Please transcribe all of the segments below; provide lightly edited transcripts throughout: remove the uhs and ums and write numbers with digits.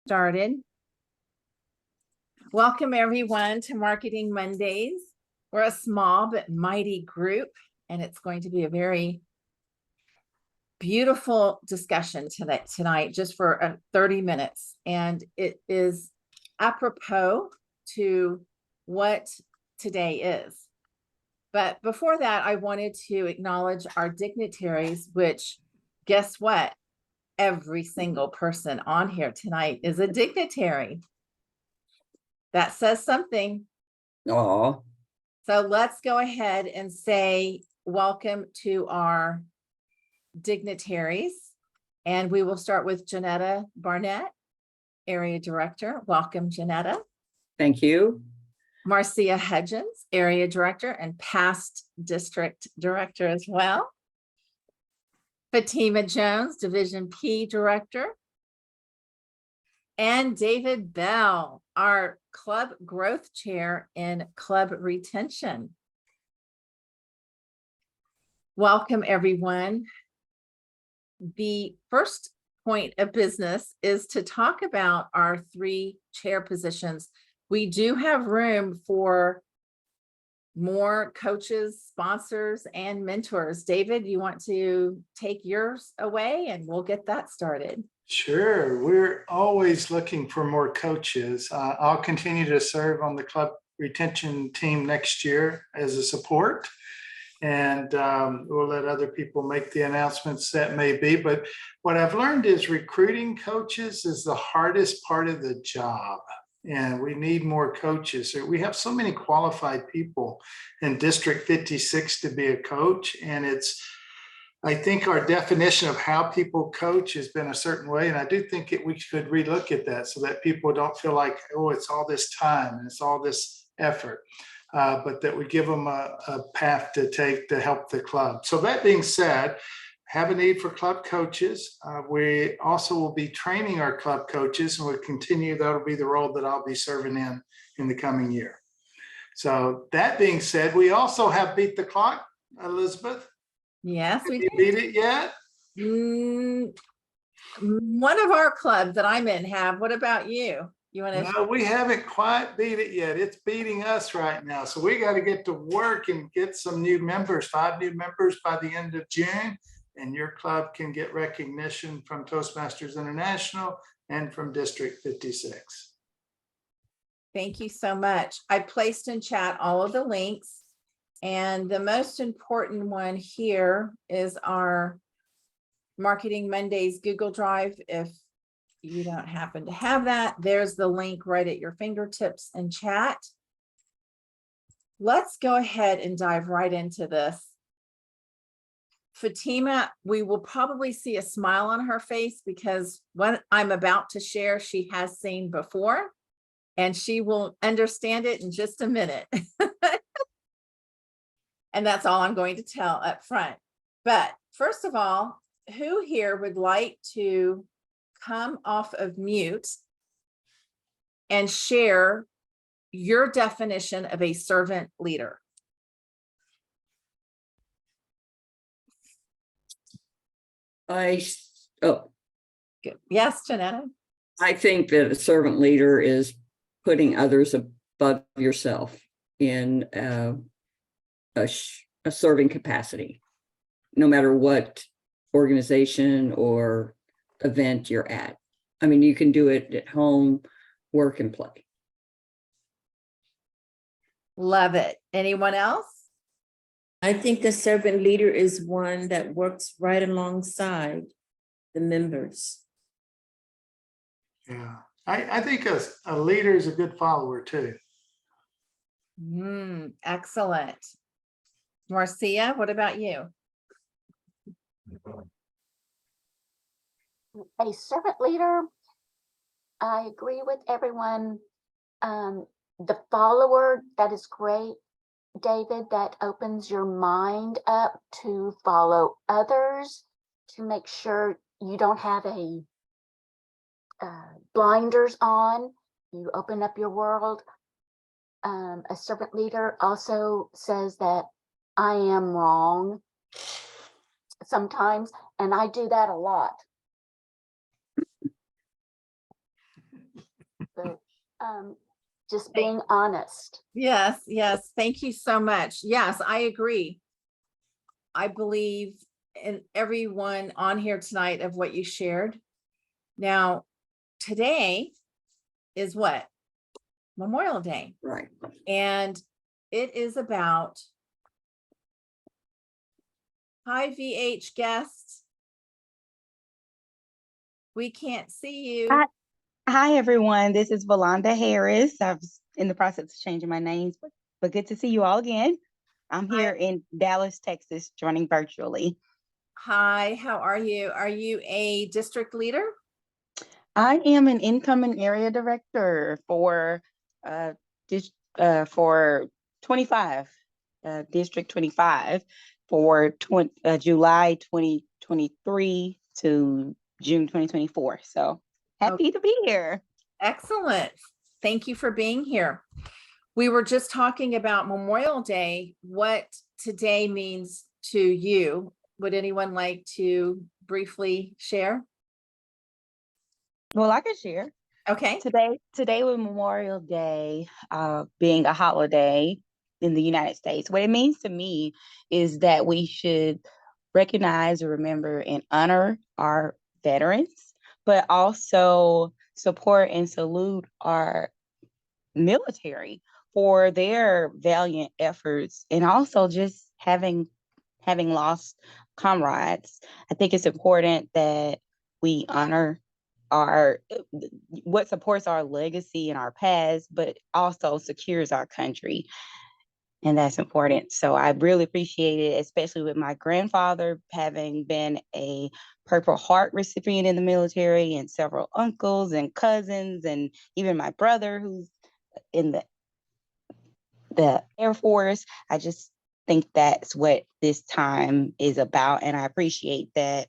Started. Welcome everyone to Marketing Mondays. We're a small but mighty group, and it's going to be a very beautiful discussion tonight, just for 30 minutes. And it is apropos to what today is. But before that, I wanted to acknowledge our dignitaries, which, guess what? Every single person on here tonight is a dignitary. That says something. Oh, So let's go ahead and say welcome to our dignitaries. And we will start with Janetta Barnett, Area Director. Welcome, Janetta. thank you. Marcia Hudgens, Area Director and past District Director as well. Fatima Jones, Division P Director. And David Bell, our Club Growth Chair in Club Retention. Welcome, everyone. The first point of business is to talk about our 3 chair positions. We do have room for more coaches, sponsors, and mentors. David, you want to take yours away and we'll get that started. Sure. We're always looking for more coaches. I'll continue to serve on the club retention team next year as a support. And we'll let other people make the announcements that may be. But what I've learned is recruiting coaches is the hardest part of the job. And we need more coaches. We have so many qualified people in District 56 to be a coach. And I think our definition of how people coach has been a certain way. And I do think we should relook at that so that people don't feel like, oh, it's all this time and it's all this effort, but that we give them a path to take to help the club. So that being said, have a need for club coaches. We also will be training our club coaches, and we'll continue. That'll be the role that I'll be serving in the coming year. So that being said, we also have Beat the Clock, Elizabeth. Yes, we Have you beat it yet? One of our clubs that I'm in have. What about you? You want to? No, we haven't quite beat it yet. It's beating us right now. So we got to get to work and get some new members, 5 new members by the end of June. And your club can get recognition from Toastmasters International and from District 56. Thank you so much. I placed in chat all of the links. And the most important one here is our Marketing Mondays Google Drive. If you don't happen to have that, there's the link right at your fingertips in chat. Let's go ahead and dive right into this. Fatima, we will probably see a smile on her face because what I'm about to share, she has seen before, and she will understand it in just a minute. And that's all I'm going to tell up front. But first of all, who here would like to come off of mute and share your definition of a servant leader? Good. Yes, Janetta. I think that a servant leader is putting others above yourself in a serving capacity, no matter what organization or event you're at. I mean, you can do it at home, work, and play. Love it. Anyone else? I think the servant leader is one that works right alongside the members. Yeah, I think a leader is a good follower too. Excellent. Marcia, what about you? A servant leader, I agree with everyone. The follower, that is great, David, that opens your mind up to follow others, to make sure you don't have a blinders on. You open up your world. A servant leader also says that I am wrong sometimes, and I do that a lot. But just being honest. Yes, yes. Thank you so much. Yes, I agree. I believe in everyone on here tonight of what you shared. Now, today is what? Memorial Day. Right. And it is about, hi VH guests. We can't see you. Hi. Hi, everyone. This is Valonda Harris. I was in the process of changing my names, but good to see you all again. I'm Hi. here in Dallas, Texas, joining virtually. Hi, how are you? Are you a district leader? I am an incoming area director for for 25, District 25 for July 2023 to June 2024. So happy to be here. Excellent. Thank you for being here. We were just talking about Memorial Day, what today means to you. Would anyone like to briefly share? Well, I can share. Okay. Today with Memorial Day being a holiday in the United States, what it means to me is that we should recognize, remember, and honor our veterans, but also support and salute our military for their valiant efforts, and also just having lost comrades. I think it's important that we honor our what supports our legacy and our past, but also secures our country. And that's important. So I really appreciate it, especially with my grandfather having been a Purple Heart recipient in the military, and several uncles and cousins, and even my brother who's in the Air Force. I just think that's what this time is about. And I appreciate that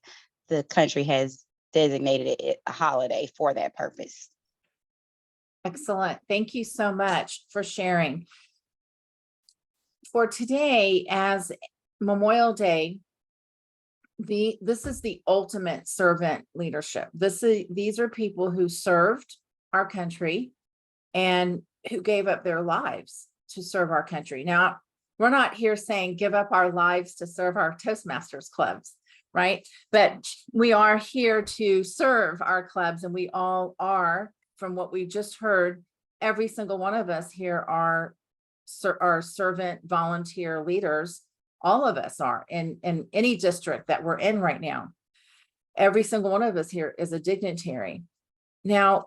the country has designated it a holiday for that purpose. Excellent. Thank you so much for sharing. For today, as Memorial Day, this is the ultimate servant leadership. These are people who served our country and who gave up their lives to serve our country. Now, we're not here saying give up our lives to serve our Toastmasters clubs, right? But we are here to serve our clubs, and we all are, from what we just heard, every single one of us here are servant volunteer leaders. All of us are in any district that we're in right now. Every single one of us here is a dignitary. Now,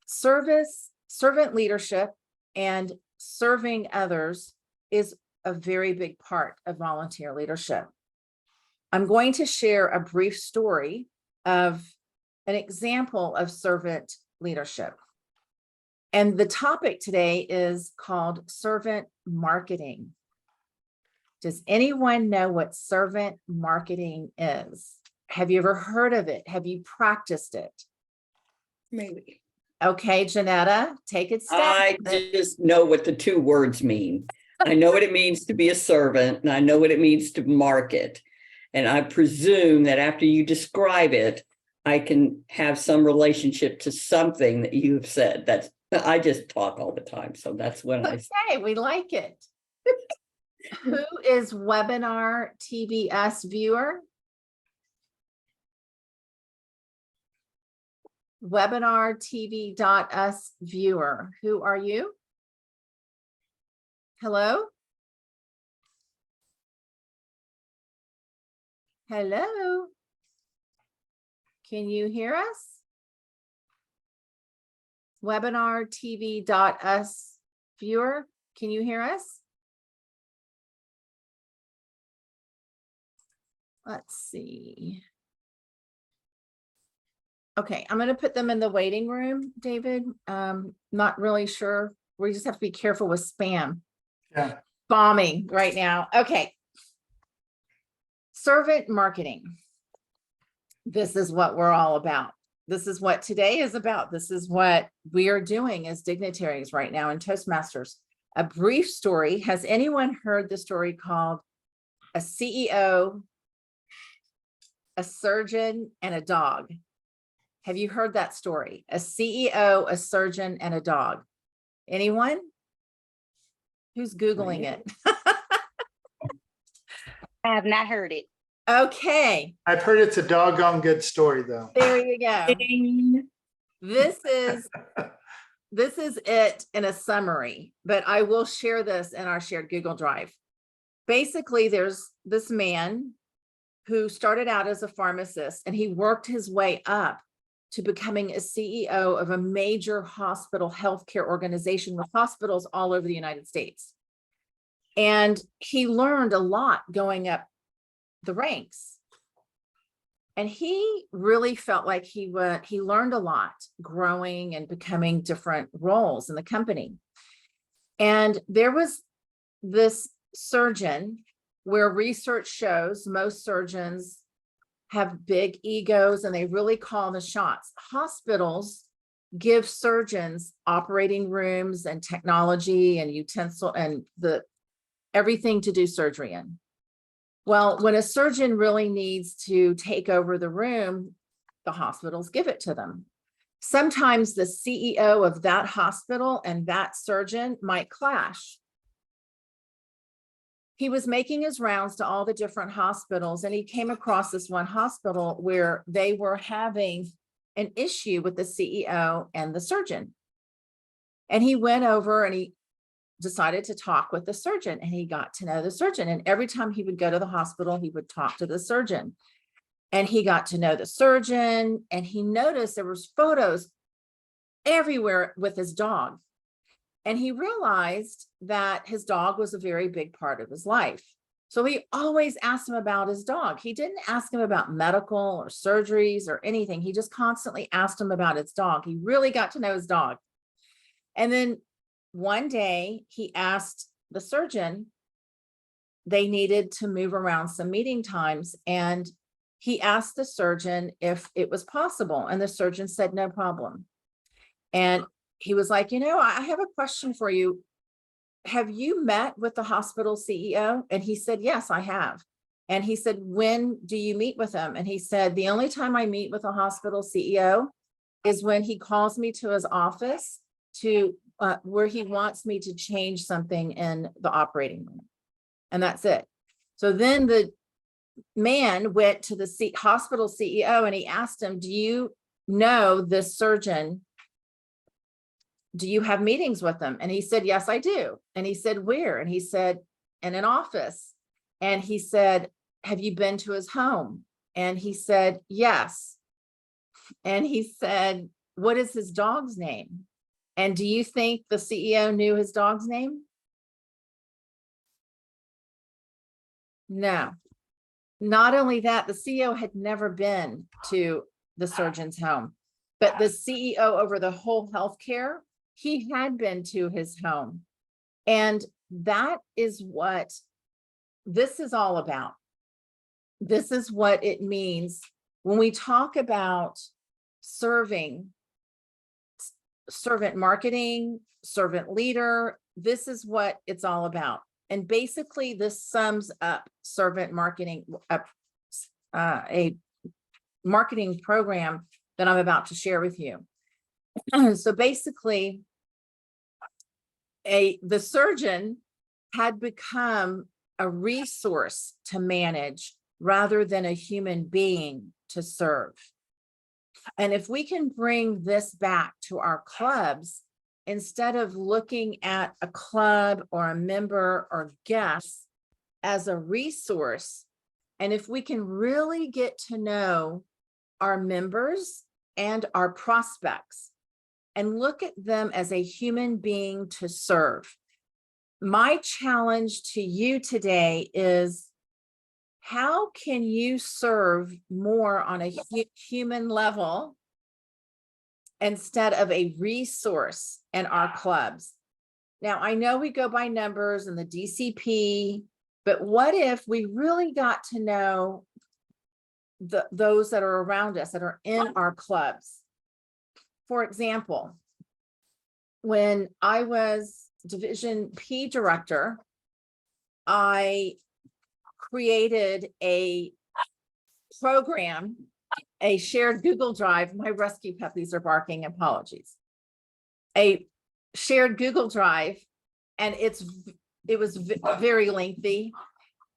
servant leadership and serving others is a very big part of volunteer leadership. I'm going to share a brief story of an example of servant leadership. And the topic today is called servant marketing. Does anyone know what servant marketing is? Have you ever heard of it? Have you practiced it? Maybe. Okay, Janetta, take it step. I just know what the two words mean. I know what it means to be a servant, and I know what it means to market. And I presume that after you describe it, I can have some relationship to something that you've said. I just talk all the time. So that's when Okay, we like it. Who is webinar TBS viewer? Webinar TV.us viewer. Who are you? Hello? Hello? Can you hear us? Webinar TV.us viewer, can you hear us? Let's see. Okay, I'm going to put them in the waiting room, David. Not really sure. We just have to be careful with spam. Yeah. Bombing right now. Okay. Servant marketing. This is what we're all about. This is what today is about. This is what we are doing as dignitaries right now in Toastmasters. A brief story. Has anyone heard the story called A CEO, a Surgeon, and a Dog? Have you heard that story? A CEO, a surgeon, and a dog. Anyone? Who's Googling it? I have not heard it. Okay, I've heard it's a doggone good story, though. there you go. Ding. This is it in a summary, but I will share this in our shared Google Drive. Basically, there's this man who started out as a pharmacist, and he worked his way up to becoming a CEO of a major hospital healthcare organization with hospitals all over the United States. And he learned a lot going up the ranks. And he really felt like he learned a lot growing and becoming different roles in the company. And there was this surgeon where research shows most surgeons have big egos and they really call the shots. Hospitals give surgeons operating rooms and technology and utensil and everything to do surgery in. Well, when a surgeon really needs to take over the room, the hospitals give it to them. Sometimes the CEO of that hospital and that surgeon might clash. He was making his rounds to all the different hospitals, and he came across this one hospital where they were having an issue with the CEO and the surgeon. And he went over and he decided to talk with the surgeon, and he got to know the surgeon. And every time he would go to the hospital, he would talk to the surgeon. And he got to know the surgeon, and he noticed there was photos everywhere with his dog. And he realized that his dog was a very big part of his life. So he always asked him about his dog. He didn't ask him about medical or surgeries or anything. He just constantly asked him about his dog. He really got to know his dog. And then one day he asked the surgeon, they needed to move around some meeting times. And he asked the surgeon if it was possible. And the surgeon said, no problem. And he was like, I have a question for you. Have you met with the hospital CEO? And he said, yes, I have. And he said, when do you meet with him? And he said, the only time I meet with a hospital CEO is when he calls me to his office to where he wants me to change something in the operating room. And that's it. So then the man went to the hospital CEO and he asked him, do you know this surgeon? Do you have meetings with them? And he said, yes, I do. And he said, where? And he said, in an office. And he said, have you been to his home? And he said, yes. And he said, what is his dog's name? And do you think the CEO knew his dog's name? No. Not only that, the CEO had never been to the surgeon's home, but the CEO over the whole healthcare, he had been to his home. And that is what this is all about. This is what it means when we talk about serving, servant marketing, servant leader. This is what it's all about. And basically this sums up servant marketing, a marketing program that I'm about to share with you. So basically the surgeon had become a resource to manage rather than a human being to serve. And if we can bring this back to our clubs, instead of looking at a club or a member or guest as a resource, and if we can really get to know our members and our prospects and look at them as a human being to serve. My challenge to you today is, how can you serve more on a human level instead of a resource in our clubs? Now, I know we go by numbers and the DCP, but what if we really got to know those that are around us, that are in our clubs? For example, when I was Division P director, I created a program a shared Google Drive. My rescue puppies are barking, apologies. A shared Google Drive, and it was very lengthy,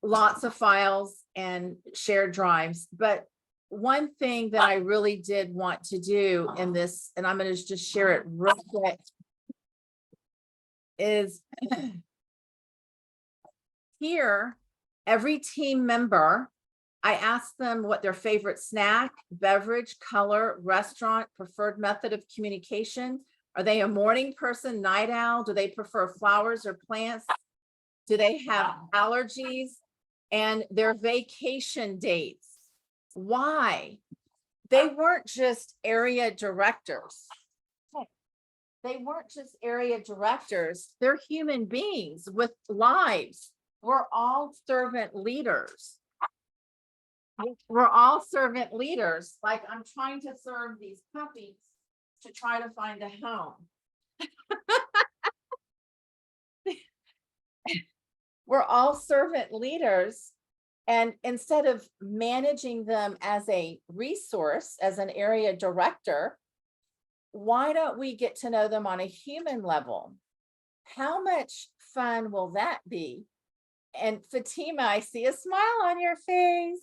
lots of files and shared drives. But one thing that I really did want to do in this, and I'm going to just share it real quick, is here, every team member, I asked them what their favorite snack, beverage, color, restaurant, preferred method of communication. Are they a morning person, night owl? Do they prefer flowers or plants? Do they have allergies? And their vacation dates. Why? They weren't just area directors. They weren't just area directors. They're human beings with lives. We're all servant leaders. We're all servant leaders. Like, I'm trying to serve these puppies to try to find a home. We're all servant leaders. And instead of managing them as a resource, as an area director, why don't we get to know them on a human level? How much fun will that be? And Fatima, I see a smile on your face.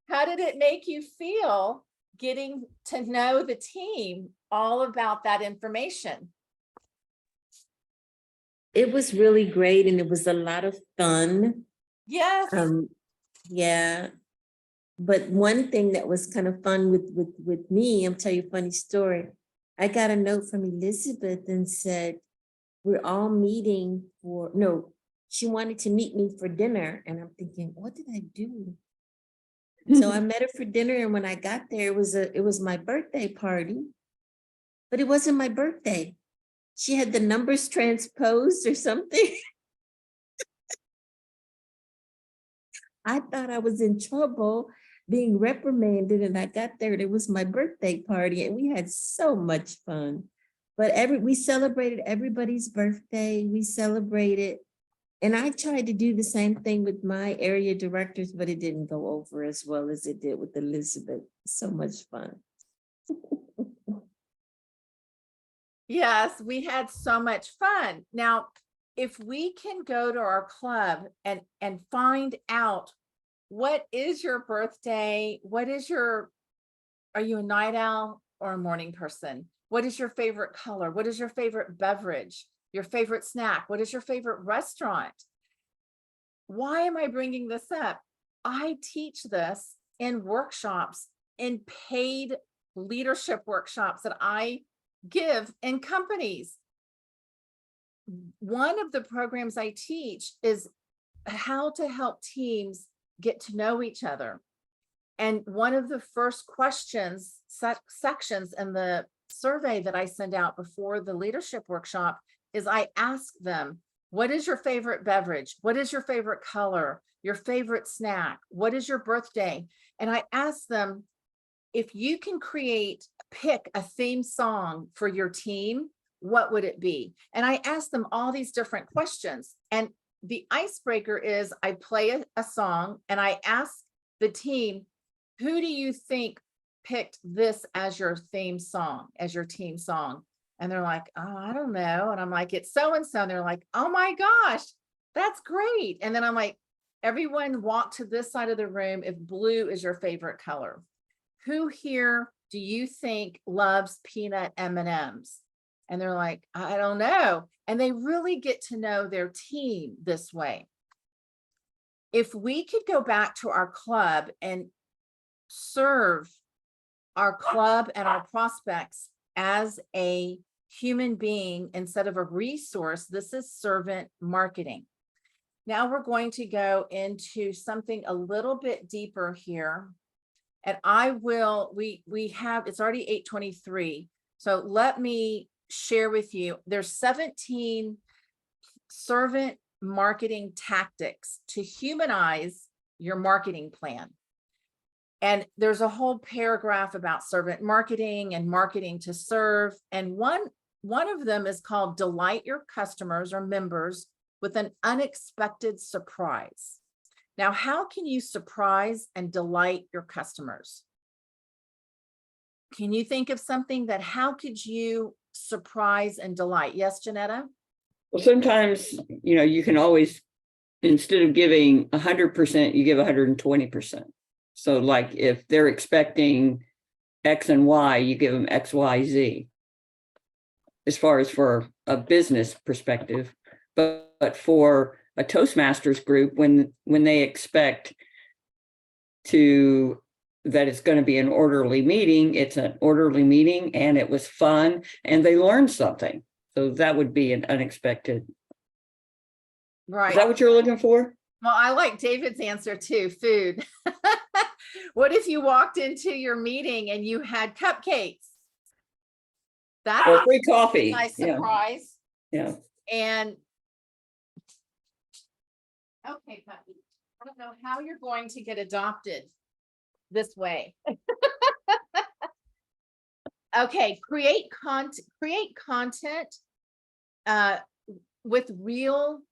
How did it make you feel getting to know the team all about that information? It was really great and it was a lot of fun. Yes. Yeah. But one thing that was kind of fun with me, I'll tell you a funny story. I got a note from Elizabeth and said, we're all meeting for, no, she wanted to meet me for dinner. And I'm thinking, what did I do? So I met her for dinner. And when I got there, it was my birthday party, but it wasn't my birthday. She had the numbers transposed or something. I thought I was in trouble being reprimanded, and I got there and it was my birthday party and we had so much fun. But we celebrated everybody's birthday. We celebrated, and I tried to do the same thing with my area directors, but it didn't go over as well as it did with Elizabeth. So much fun. Yes, we had so much fun. Now, if we can go to our club and find out, what is your birthday? Are you a night owl or a morning person? What is your favorite color? What is your favorite beverage? Your favorite snack? What is your favorite restaurant? Why am I bringing this up? I teach this in workshops, in paid leadership workshops that I give in companies. One of the programs I teach is how to help teams get to know each other. And one of the first questions, sections in the survey that I send out before the leadership workshop is I ask them, what is your favorite beverage? What is your favorite color? Your favorite snack? What is your birthday? And I ask them, if you can pick a theme song for your team, what would it be? And I ask them all these different questions. And the icebreaker is I play a song and I ask the team, who do you think picked this as your theme song, as your team song? And they're like, oh, I don't know. And I'm like, it's so-and-so. And they're like, oh my gosh, that's great. And then I'm like, everyone walk to this side of the room if blue is your favorite color. Who here do you think loves peanut M&Ms? And they're like, I don't know. And they really get to know their team this way. If we could go back to our club and serve our club and our prospects as a human being instead of a resource, this is servant marketing. Now we're going to go into something a little bit deeper here. And we have, it's already 8:23. So let me share with you, there's 17 servant marketing tactics to humanize your marketing plan. And there's a whole paragraph about servant marketing and marketing to serve. And one of them is called delight your customers or members with an unexpected surprise. Now, how can you surprise and delight your customers? Can you think of something that, how could you surprise and delight? Yes, Janetta? Well, sometimes, you can always, instead of giving 100%, you give 120%. So like if they're expecting X and Y, you give them X, Y, Z. As far as for a business perspective, but for a Toastmasters group, when they expect that it's going to be an orderly meeting, it's an orderly meeting, and it was fun, and they learned something. So that would be an unexpected. Right. Is that what you're looking for? Well, I like David's answer too, food. What if you walked into your meeting and you had cupcakes? That's Or free coffee. a nice surprise. Yeah. And okay, puppy, I don't know how you're going to get adopted this way. Okay, create content with real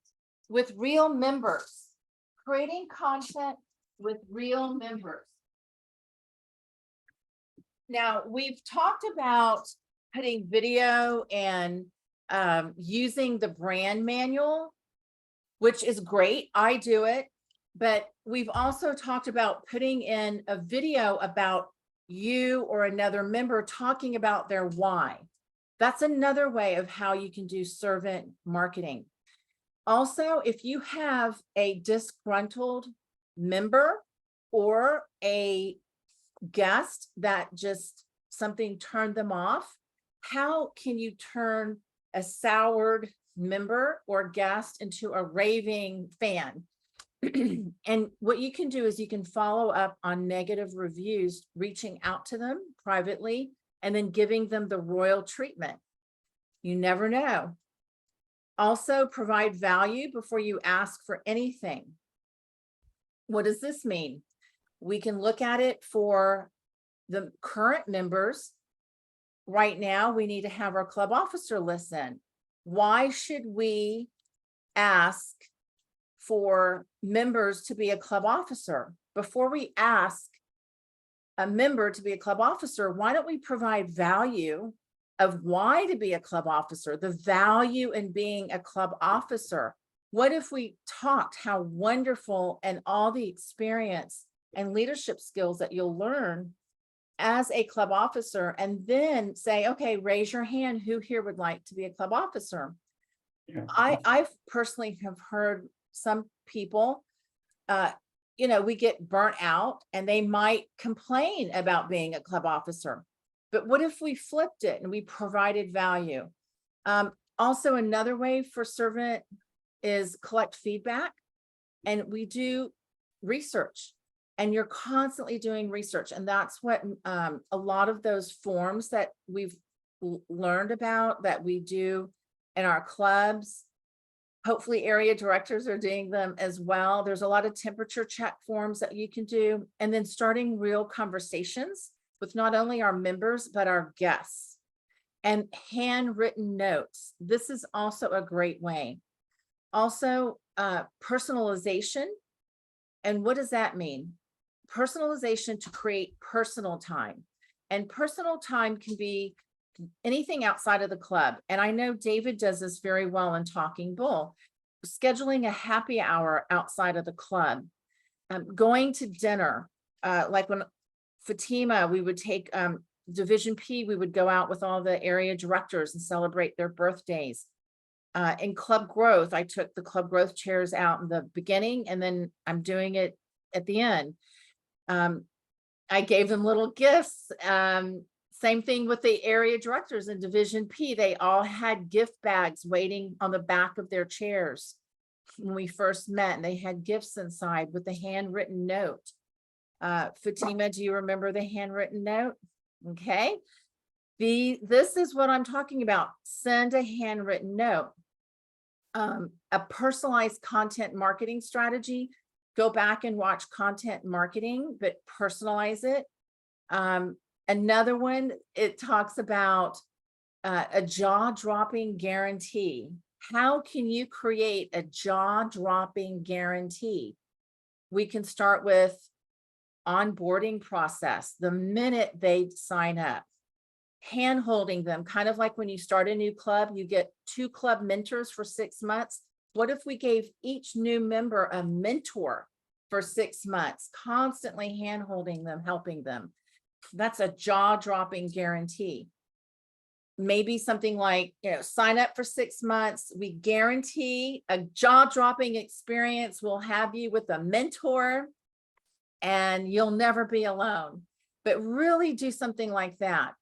members. Creating content with real members. Now, we've talked about putting video and using the brand manual, which is great. I do it, but we've also talked about putting in a video about you or another member talking about their why. That's another way of how you can do servant marketing. Also, if you have a disgruntled member or a guest that just something turned them off, how can you turn a soured member or guest into a raving fan? And what you can do is you can follow up on negative reviews, reaching out to them privately, and then giving them the royal treatment. You never know. Also, provide value before you ask for anything. What does this mean? We can look at it for the current members. Right now, we need to have our club officer listen. Why should we ask for members to be a club officer? Before we ask a member to be a club officer, why don't we provide value of why to be a club officer, the value in being a club officer? What if we talked how wonderful and all the experience and leadership skills that you'll learn as a club officer, and then say, okay, raise your hand, who here would like to be a club officer? Yeah. I personally have heard some people, we get burnt out and they might complain about being a club officer. But what if we flipped it and we provided value? Also, another way for servant is collect feedback, and we do research, and you're constantly doing research. And that's what a lot of those forms that we've learned about that we do in our clubs. Hopefully area directors are doing them as well. There's a lot of temperature check forms that you can do, and then starting real conversations with not only our members, but our guests. And handwritten notes. This is also a great way. Also, personalization. And what does that mean? Personalization to create personal time. And personal time can be anything outside of the club. And I know David does this very well in Talking Bull. Scheduling a happy hour outside of the club. Going to dinner, like when Fatima, we would take Division P, we would go out with all the area directors and celebrate their birthdays. In Club Growth, I took the Club Growth chairs out in the beginning, and then I'm doing it at the end. I gave them little gifts. Same thing with the area directors in Division P. They all had gift bags waiting on the back of their chairs when we first met, and they had gifts inside with a handwritten note. Fatima, do you remember the handwritten note? Okay. This is what I'm talking about. Send a handwritten note. A personalized content marketing strategy. Go back and watch content marketing, but personalize it. Another one, it talks about a jaw-dropping guarantee. How can you create a jaw-dropping guarantee? we can start with onboarding process the minute they sign up, hand holding them, kind of like when you start a new club, you get 2 club mentors for 6 months. What if we gave each new member a mentor for 6 months, constantly hand holding them, helping them? That's a jaw-dropping guarantee. Maybe something like, sign up for 6 months. We guarantee a jaw-dropping experience. We'll have you with a mentor and you'll never be alone. But really do something like that.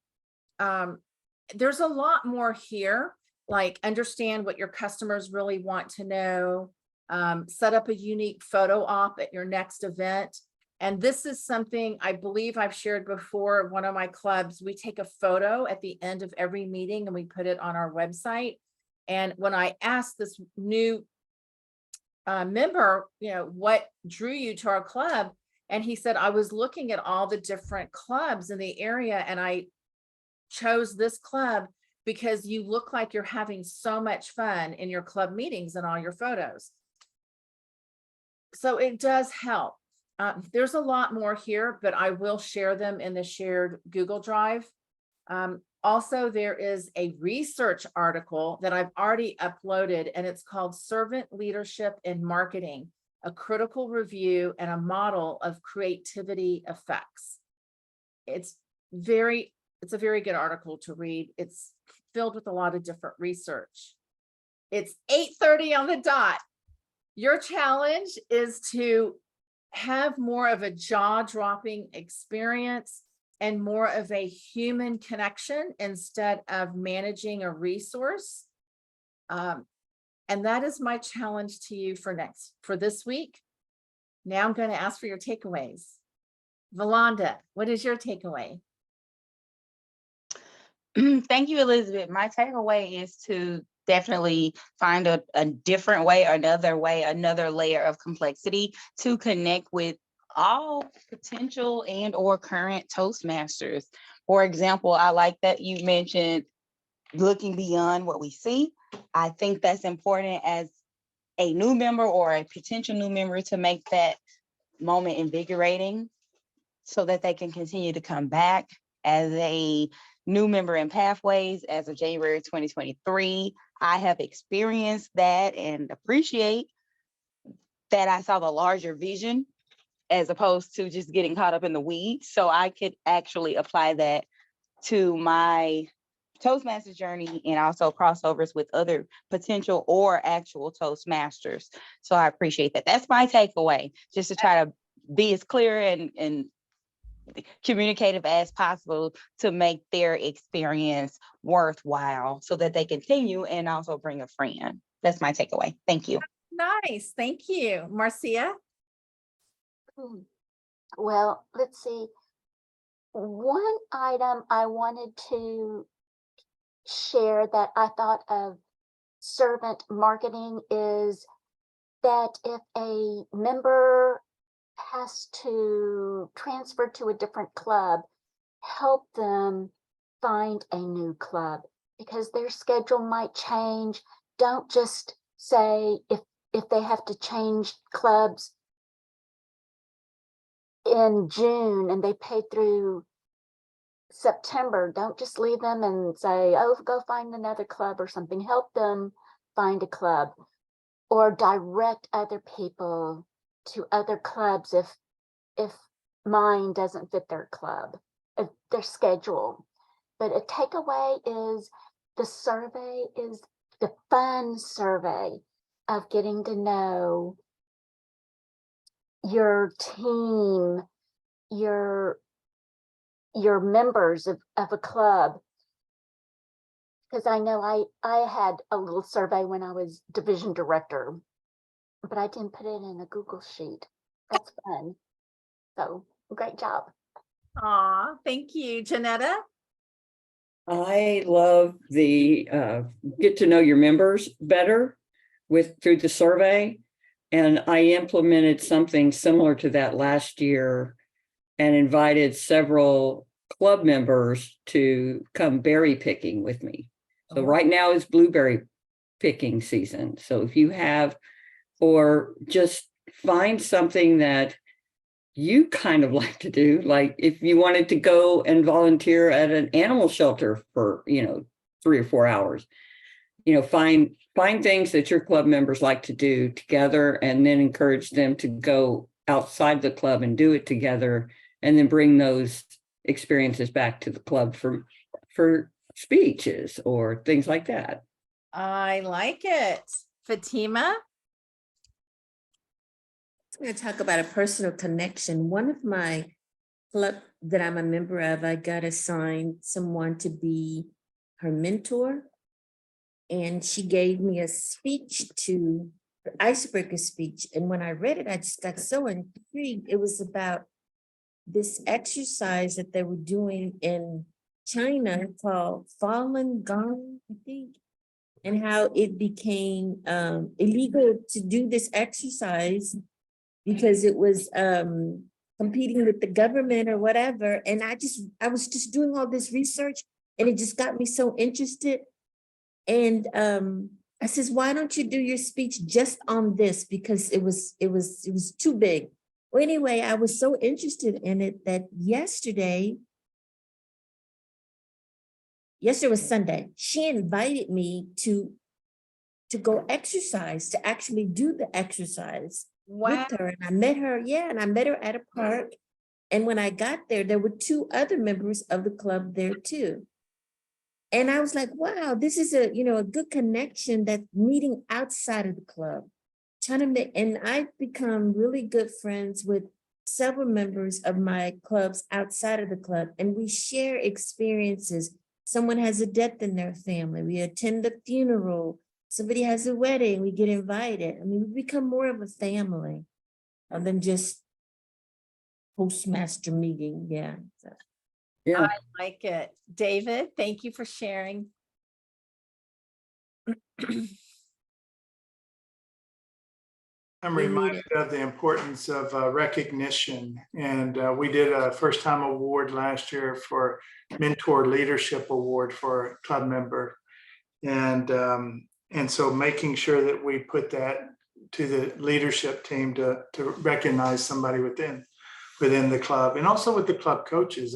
There's a lot more here, like understand what your customers really want to know, set up a unique photo op at your next event. And this is something I believe I've shared before. One of my clubs, we take a photo at the end of every meeting and we put it on our website. And when I asked this new member, what drew you to our club? And he said, I was looking at all the different clubs in the area and I chose this club because you look like you're having so much fun in your club meetings and all your photos. So it does help. There's a lot more here, but I will share them in the shared Google Drive. Also, there is a research article that I've already uploaded, and it's called Servant Leadership in Marketing, a critical review and a model of creativity effects. It's a very good article to read. It's filled with a lot of different research. It's 8:30 on the dot. Your challenge is to have more of a jaw-dropping experience and more of a human connection instead of managing a resource. And that is my challenge to you for this week. Now I'm going to ask for your takeaways. Valanda, what is your takeaway? Thank you, Elizabeth. My takeaway is to definitely find a different way, another layer of complexity to connect with all potential and or current Toastmasters. For example, I like that you mentioned looking beyond what we see. I think that's important as a new member or a potential new member to make that moment invigorating so that they can continue to come back. As a new member in Pathways as of January 2023, I have experienced that and appreciate that I saw the larger vision as opposed to just getting caught up in the weeds. So I could actually apply that to my Toastmasters journey and also crossovers with other potential or actual Toastmasters. So I appreciate that. That's my takeaway, just to try to be as clear and communicative as possible to make their experience worthwhile so that they continue and also bring a friend. That's my takeaway. Thank you. Nice. Thank you. Marcia? Well, let's see. One item I wanted to share that I thought of servant marketing is that if a member has to transfer to a different club, help them find a new club because their schedule might change. Don't just say if they have to change clubs in June and they pay through September, don't just leave them and say, oh, go find another club or something. Help them find a club or direct other people to other clubs if mine doesn't fit their club, if their schedule. But a takeaway is the survey is the fun survey of getting to know your team, your members of a club. Because I know I had a little survey when I was division director, but I didn't put it in a Google sheet. That's fun. So great job. Aw, thank you. Janetta? I love the get to know your members better through the survey. And I implemented something similar to that last year and invited several club members to come berry picking with me. So right now is blueberry picking season. So if you have, or just find something that you kind of like to do. Like if you wanted to go and volunteer at an animal shelter for, 3 or 4 hours, find things that your club members like to do together, and then encourage them to go outside the club and do it together, and then bring those experiences back to the club for speeches or things like that. I like it. Fatima? I'm going to talk about a personal connection. One of my club that I'm a member of, I got assigned someone to be her mentor. And she gave me a speech to the icebreaker speech. And when I read it, I just got so intrigued. It was about this exercise that they were doing in China called Falun Gong, I think, and how it became illegal to do this exercise because it was competing with the government or whatever. And I was just doing all this research, and it just got me so interested. And I says, why don't you do your speech just on this? Because it was too big. Well, anyway, I was so interested in it that yesterday was Sunday. She invited me to go exercise, to actually do the exercise Wow. with her. And I met her, and I met her at a park. And when I got there were 2 other members of the club there too. And I was like, wow, this is a good connection, that meeting outside of the club. And I've become really good friends with several members of my clubs outside of the club, and we share experiences. Someone has a death in their family, we attend a funeral. Somebody has a wedding, we get invited. I mean, we become more of a family than just Toastmaster meeting. Yeah. So. Yeah. I like it. David, thank you for sharing. I'm We need reminded of the importance of recognition. And we did a first time award last year for Mentor Leadership Award for a club member. And so making sure that we put that to the leadership team to recognize somebody within the club, and also with the club coaches.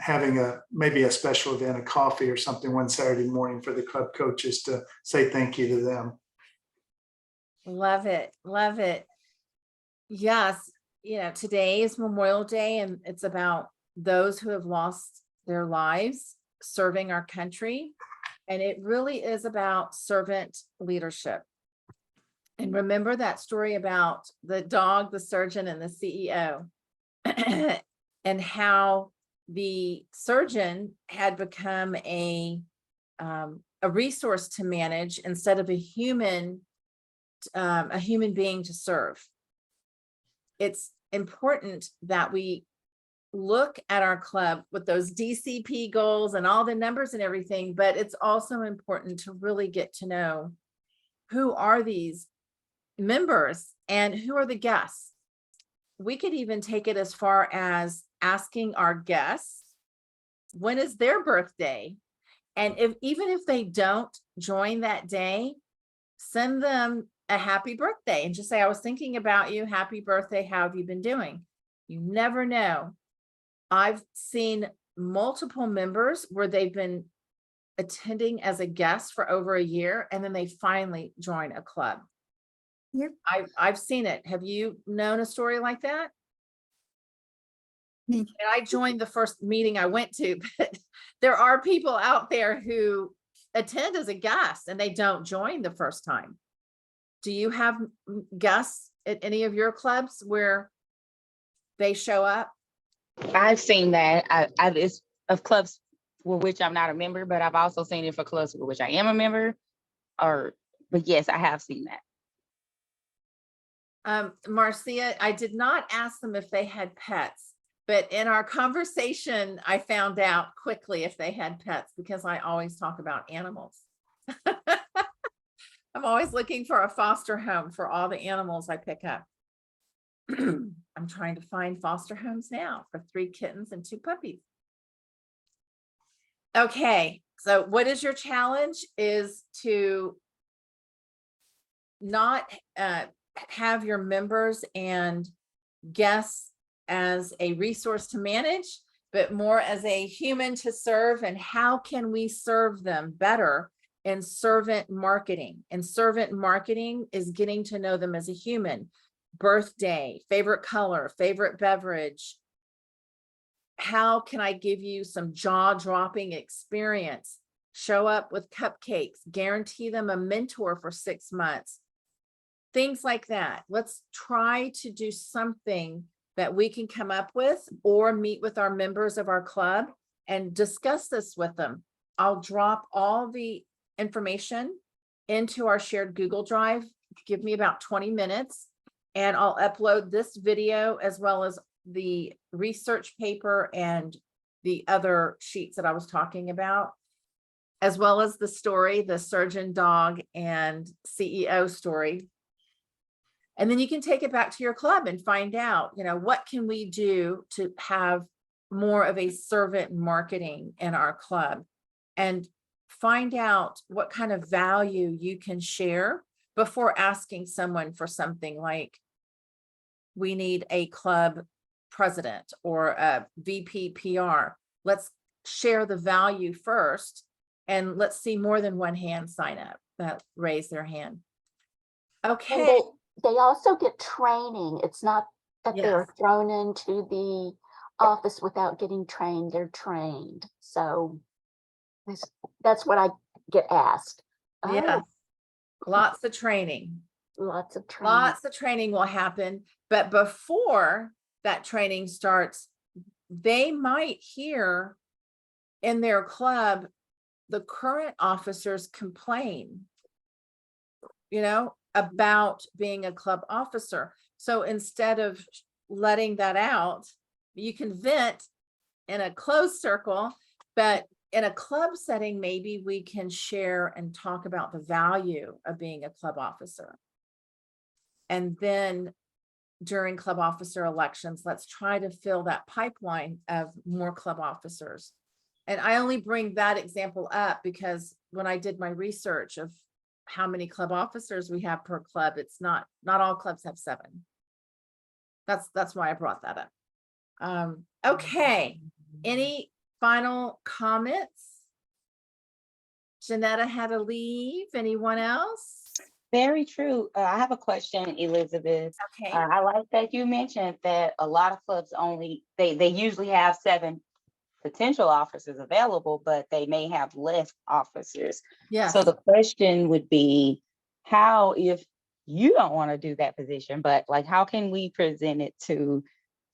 Having maybe a special event, a coffee or something one Saturday morning for the club coaches to say thank you to them. Love it. Love it. Yes. Today is Memorial Day, and it's about those who have lost their lives serving our country. And it really is about servant leadership. And remember that story about the dog, the surgeon, and the CEO, and how the surgeon had become a resource to manage instead of a human being to serve. It's important that we look at our club with those DCP goals and all the numbers and everything, but it's also important to really get to know who are these members and who are the guests. We could even take it as far as asking our guests, when is their birthday? And even if they don't join that day, send them a happy birthday and just say, I was thinking about you. Happy birthday. How have you been doing? You never know. I've seen multiple members where they've been attending as a guest for over a year, and then they finally join a club. Yep. I've seen it. Have you known a story like that? And I joined the first meeting I went to, but there are people out there who attend as a guest and they don't join the first time. Do you have guests at any of your clubs where they show up? I've seen that. It's of clubs for which I'm not a member, but I've also seen it for clubs for which I am a member. But yes, I have seen that. Marcia, I did not ask them if they had pets, but in our conversation, I found out quickly if they had pets, because I always talk about animals. I'm always looking for a foster home for all the animals I pick up. I'm trying to find foster homes now for 3 kittens and 2 puppies. Okay, so what is your challenge? Is to not have your members and guests as a resource to manage, but more as a human to serve, and how can we serve them better in servant marketing? And servant marketing is getting to know them as a human. Birthday, favorite color, favorite beverage. How can I give you some jaw-dropping experience? Show up with cupcakes, guarantee them a mentor for 6 months. Things like that. Let's try to do something that we can come up with, or meet with our members of our club and discuss this with them. I'll drop all the information into our shared Google Drive. Give me about 20 minutes and I'll upload this video as well as the research paper and the other sheets that I was talking about, as well as the story, the surgeon dog and CEO story. And then you can take it back to your club and find out, what can we do to have more of a servant marketing in our club, and find out what kind of value you can share before asking someone for something like, we need a club president or a VP PR. Let's share the value first, and let's see more than one hand sign up that raise their hand. And Okay. they also get training. It's not that they're Yes. thrown into the office without getting trained. They're trained. So that's what I get asked. Yeah. Oh, Lots of training. lots of training. Lots of training will happen, but before that training starts, they might hear in their club the current officers complain, about being a club officer. So instead of letting that out, you can vent in a closed circle, but in a club setting, maybe we can share and talk about the value of being a club officer. And then during club officer elections, let's try to fill that pipeline of more club officers. And I only bring that example up because when I did my research of how many club officers we have per club, it's not all clubs have 7. That's why I brought that up. Okay, any final comments? Janetta had to leave. Anyone else? Very true. I have a question, Elizabeth. Okay. I like that you mentioned that a lot of clubs they usually have 7 potential officers available, but they may have less officers. Yes. So the question would be, how, if you don't want to do that position, but like, how can we present it to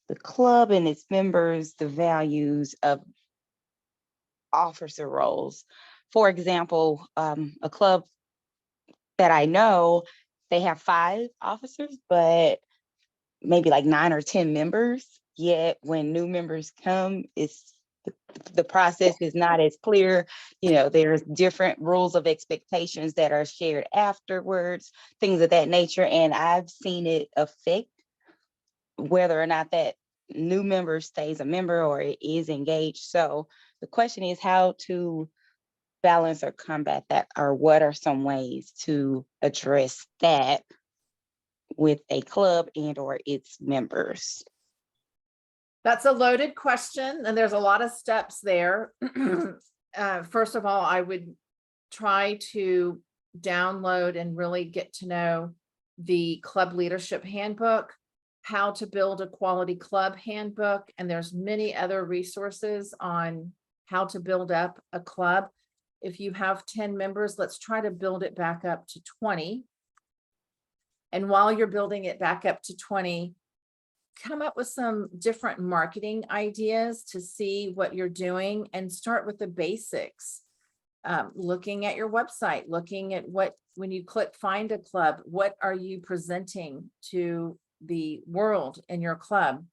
the club and its members, the values of officer roles? For example, a club that I know, they have 5 officers, but maybe like 9 or 10 members. Yet when new members come, the process is not as clear. There's different rules of expectations that are shared afterwards, things of that nature. And I've seen it affect whether or not that new member stays a member or is engaged. So the question is how to balance or combat that, or what are some ways to address that with a club and or its members? That's a loaded question, and there's a lot of steps there. First of all, I would try to download and really get to know the club leadership handbook, how to build a quality club handbook, and there's many other resources on how to build up a club. If you have 10 members, let's try to build it back up to 20. And while you're building it back up to 20, come up with some different marketing ideas to see what you're doing, and start with the basics. Looking at your website, looking at when you click find a club, what are you presenting to the world in your club?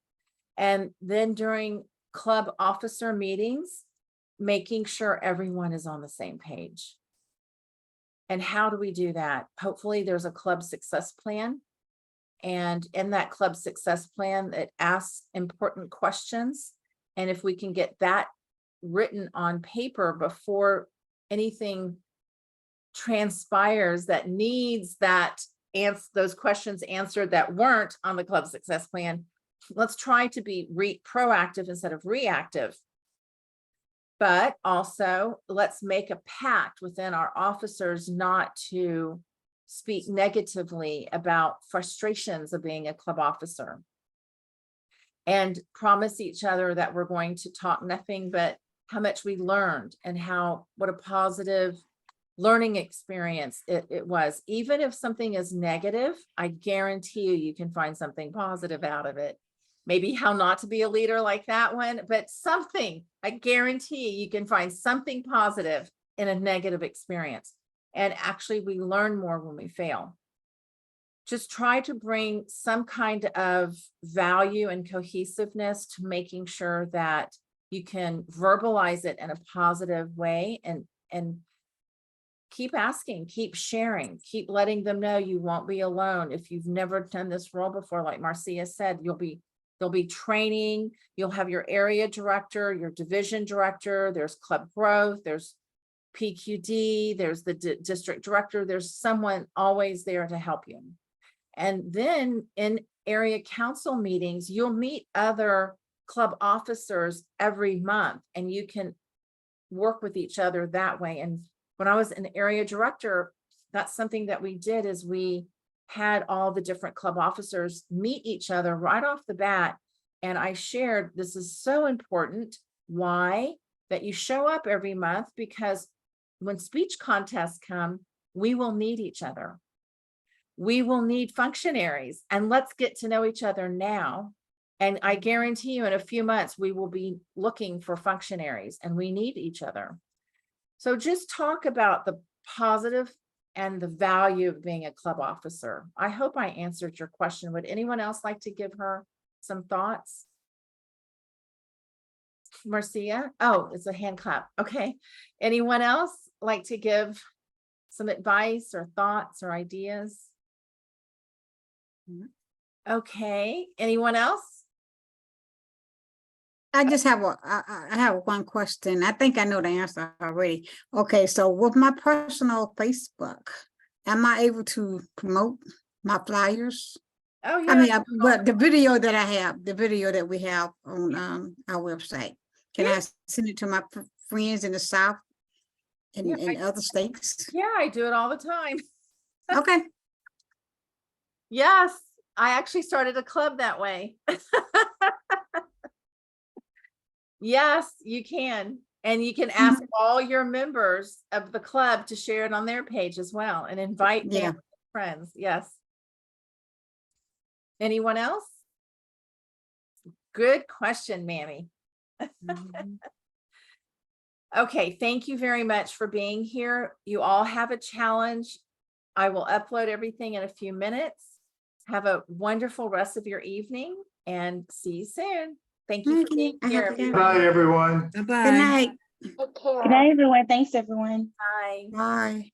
And then during club officer meetings, making sure everyone is on the same page. And how do we do that? Hopefully there's a club success plan. And in that club success plan, it asks important questions. And if we can get that written on paper before anything transpires that needs that those questions answered that weren't on the club success plan. Let's try to be proactive instead of reactive. But also, let's make a pact within our officers not to speak negatively about frustrations of being a club officer. And promise each other that we're going to talk nothing but how much we learned and what a positive learning experience it was. Even if something is negative, I guarantee you can find something positive out of it. Maybe how not to be a leader like that one, but something, I guarantee you can find something positive in a negative experience. And actually, we learn more when we fail. Just try to bring some kind of value and cohesiveness to making sure that you can verbalize it in a positive way, and keep asking, keep sharing, keep letting them know you won't be alone. If you've never done this role before, like Marcia said, there'll be training, you'll have your area director, your division director, there's club growth, there's PQD, there's the district director, there's someone always there to help you. And then in area council meetings, you'll meet other club officers every month, and you can work with each other that way. And when I was an area director, that's something that we did, is we had all the different club officers meet each other right off the bat. And I shared, this is so important. Why? That you show up every month, because when speech contests come, we will need each other. We will need functionaries, and let's get to know each other now. And I guarantee you in a few months, we will be looking for functionaries, and we need each other. So just talk about the positive and the value of being a club officer. I hope I answered your question. Would anyone else like to give her some thoughts? Marcia? Oh, it's a hand clap. Okay. Anyone else like to give some advice or thoughts or ideas? Okay. Anyone else? I just have I have one question. I think I know the answer already. Okay, so with my personal Facebook, am I able to promote my flyers? Oh, yeah. I mean, but the video that I have, the video that we have on our website, can I send it to my friends in the South and Yeah, in other states? Yeah, I do it all the time. Okay. Yes, I actually started a club that way. Yes, you can. And you can ask all your members of the club to share it on their page as well, and invite Yeah. family and friends. Yes. Anyone else? Good question, Mammy. Okay, thank you very much for being here. You all have a challenge. I will upload everything in a few minutes. Have a wonderful rest of your evening, and see you soon. Thank you for being I here. have to go. Bye, everyone. Good night. Take care. Good night, everyone. Thanks, everyone. Bye. Bye.